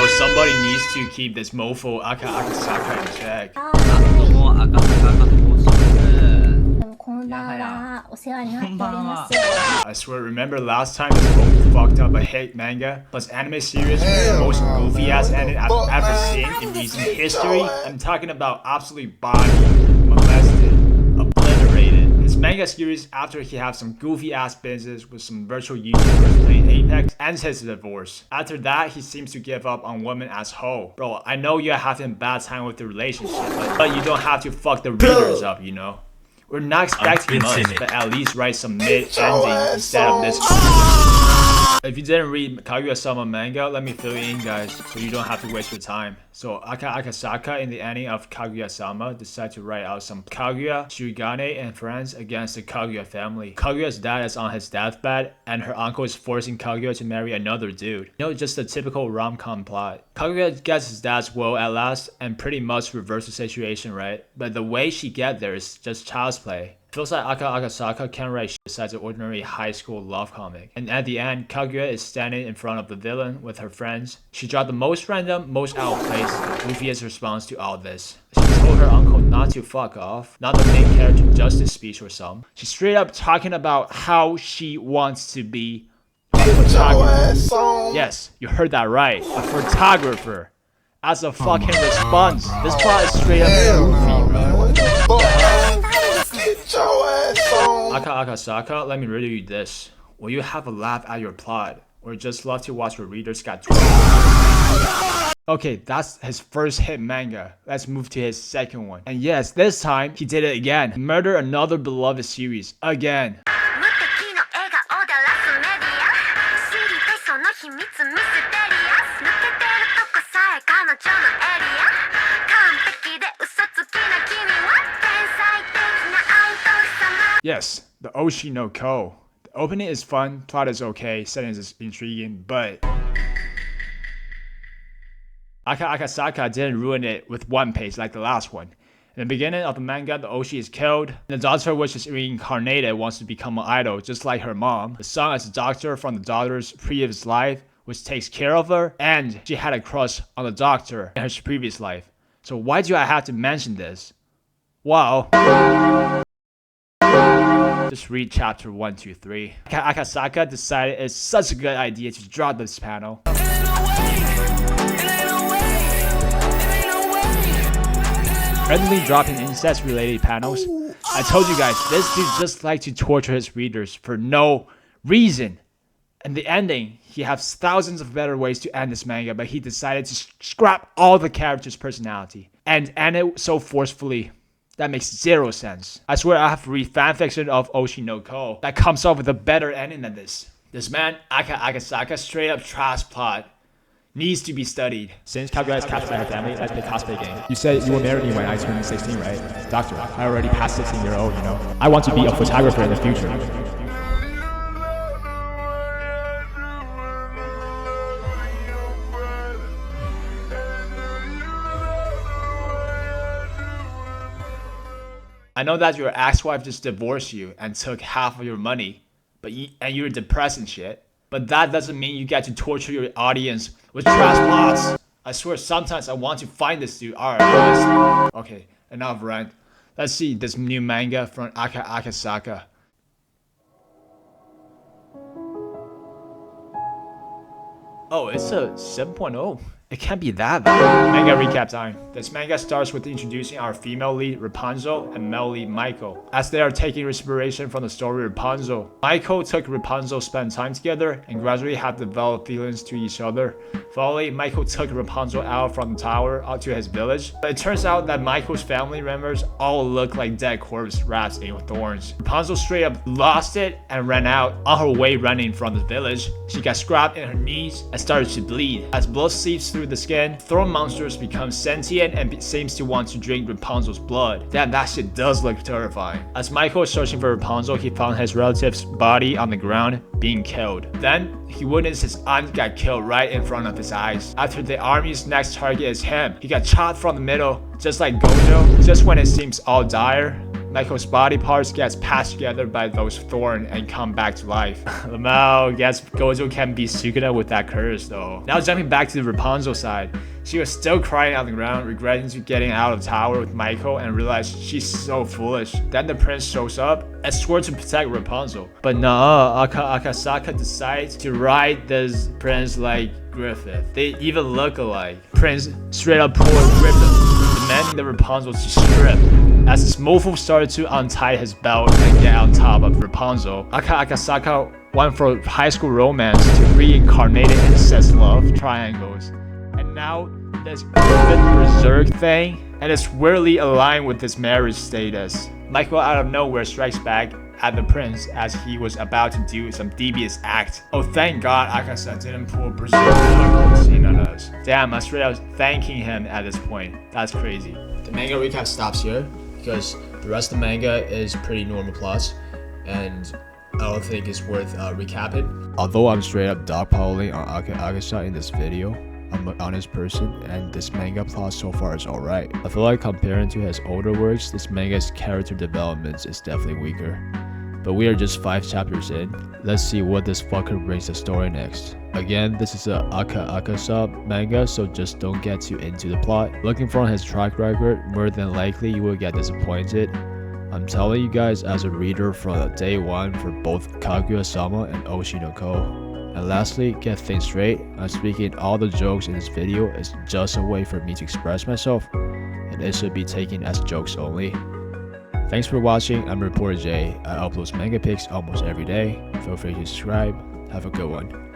Bro, somebody needs to keep this mofo Akasaka in check. どうも、赤坂と申します。こんばんは。お世話になっております。 I swear, remember last time this mofo fucked up a hit manga plus anime series with the most goofy ass ending I've ever seen in recent history? I'm talking about absolutely body molested, obliterated. His manga series, after he had some goofy ass business with some virtual YouTubers playing Apex, ends his divorce. After that, he seems to give up on women as whole. Bro, I know you're having a bad time with the relationship, but you don't have to fuck the readers up, you know? We're not expecting much, but at least write some mid-ending instead of this. If you didn't read Kaguya-sama manga, let me fill you in, guys, so you don't have to waste your time. So Akasaka, in the ending of Kaguya-sama, decided to write out some Kaguya, Shirigane, and friends against the Kaguya family. Kaguya's dad is on his deathbed, and her uncle is forcing Kaguya to marry another dude. You know, just the typical rom-com plot. Kaguya gets his dad's will at last, and pretty much reverse the situation, right? But the way she gets there is just child's play. Feels like Akasaka can't write shit besides an ordinary high school love comic. And at the end, Kaguya is standing in front of the villain with her friends. She dropped the most random, most out of place, goofiest response to all this. She told her uncle not to fuck off, not the main character justice speech or some. She's straight up talking about how she wants to be a photographer. Yes, you heard that right, a photographer. As a fucking response, this plot is straight up goofy, bro. Akasaka, let me riddle you this. Will you have a laugh at your plot, or just love to watch your readers get twisted? Okay, that's his first hit manga. Let's move to his second one. And yes, this time, he did it again. Murder another beloved series. Again. Yes, the Oshi no Ko. The opening is fun, plot is okay, setting is intriguing, but Akasaka didn't ruin it with one page like the last one. In the beginning of the manga, the Oshi is killed. The daughter, which is reincarnated, wants to become an idol, just like her mom. The son is a doctor from the daughter's previous life, which takes care of her, and she had a crush on the doctor in her previous life. So why do I have to mention this? Well, just read chapter 1, 2, 3. Akasaka decided it's such a good idea to drop this panel. Randomly dropping incest-related panels. I told you guys, this dude just likes to torture his readers for no reason. In the ending, he has thousands of better ways to end this manga, but he decided to scrap all the characters' personality and end it so forcefully. That makes zero sense. I swear I have to read fanfiction of Oshi no Ko that comes up with a better ending than this. This man, Akasaka, straight up trash plot, needs to be studied. Since Kaguya is captured by her family, let's play cosplay game. You said you will marry me when I turn 16, right? Doctor, I already passed 16-year-old, you know. I want to be a photographer in the future. I know that your ex-wife just divorced you and took half of your money, and you're depressed and shit. But that doesn't mean you get to torture your audience with trash plots. I swear sometimes I want to find this dude. Alright, okay, enough rant. Let's see this new manga from Akasaka. Oh, it's a 7.0. It can't be that bad. Manga recap time. This manga starts with introducing our female lead Rapunzel and male lead Michael, as they are taking inspiration from the story Rapunzel. Michael took Rapunzel spend time together and gradually have developed feelings to each other. Finally, Michael took Rapunzel out from the tower out to his village, but it turns out that Michael's family members all look like dead corpse rats in thorns. Rapunzel straight up lost it and ran out. On her way running from the village, she got scrapped in her knees and started to bleed. As blood seeps through the skin, thorn monsters become sentient and seems to want to drink Rapunzel's blood. Damn, that shit does look terrifying. As Michael is searching for Rapunzel, he found his relative's body on the ground being killed. Then he witnessed his aunt get killed right in front of his eyes. After the army's next target is him, he got shot from the middle, just like Gojo. Just when it seems all dire, Michael's body parts gets patched together by those thorns and come back to life. Lamau guess Gojo can be Sukuna with that curse though. Now jumping back to the Rapunzel side. She was still crying on the ground, regretting to getting out of the tower with Michael and realized she's so foolish. Then the prince shows up and swore to protect Rapunzel. But nah, Akasaka decides to ride this prince like Griffith. They even look alike. Prince straight up pulled Griffith, demanding the Rapunzel to strip. As his mofo started to untie his belt and get on top of Rapunzel, Akasaka went for high school romance to reincarnated incest love triangles. And now this Griffith berserk thing, and it's weirdly aligned with his marriage status. Michael out of nowhere strikes back at the prince as he was about to do some devious act. Oh, thank God Akasa didn't pull berserk scene on us. Damn, I'm straight out thanking him at this point. That's crazy. The manga recap stops here because the rest of the manga is pretty normal plus, and I don't think it's worth recapping. Although I'm straight up dogpiling on Akasa in this video, I'm an honest person, and this manga plot so far is alright. I feel like comparing to his older works, this manga's character development is definitely weaker. But we are just 5 chapters in. Let's see what this fucker brings the story next. Again, this is a Akasa manga, so just don't get too into the plot. Looking from his track record, more than likely you will get disappointed. I'm telling you guys as a reader from day 1 for both Kaguya-sama and Oshinoko. And lastly, get things straight, I'm speaking all the jokes in this video is just a way for me to express myself, and it should be taken as jokes only. Thanks for watching, I'm Reporter Jay. I upload manga pics almost every day. Feel free to subscribe. Have a good one.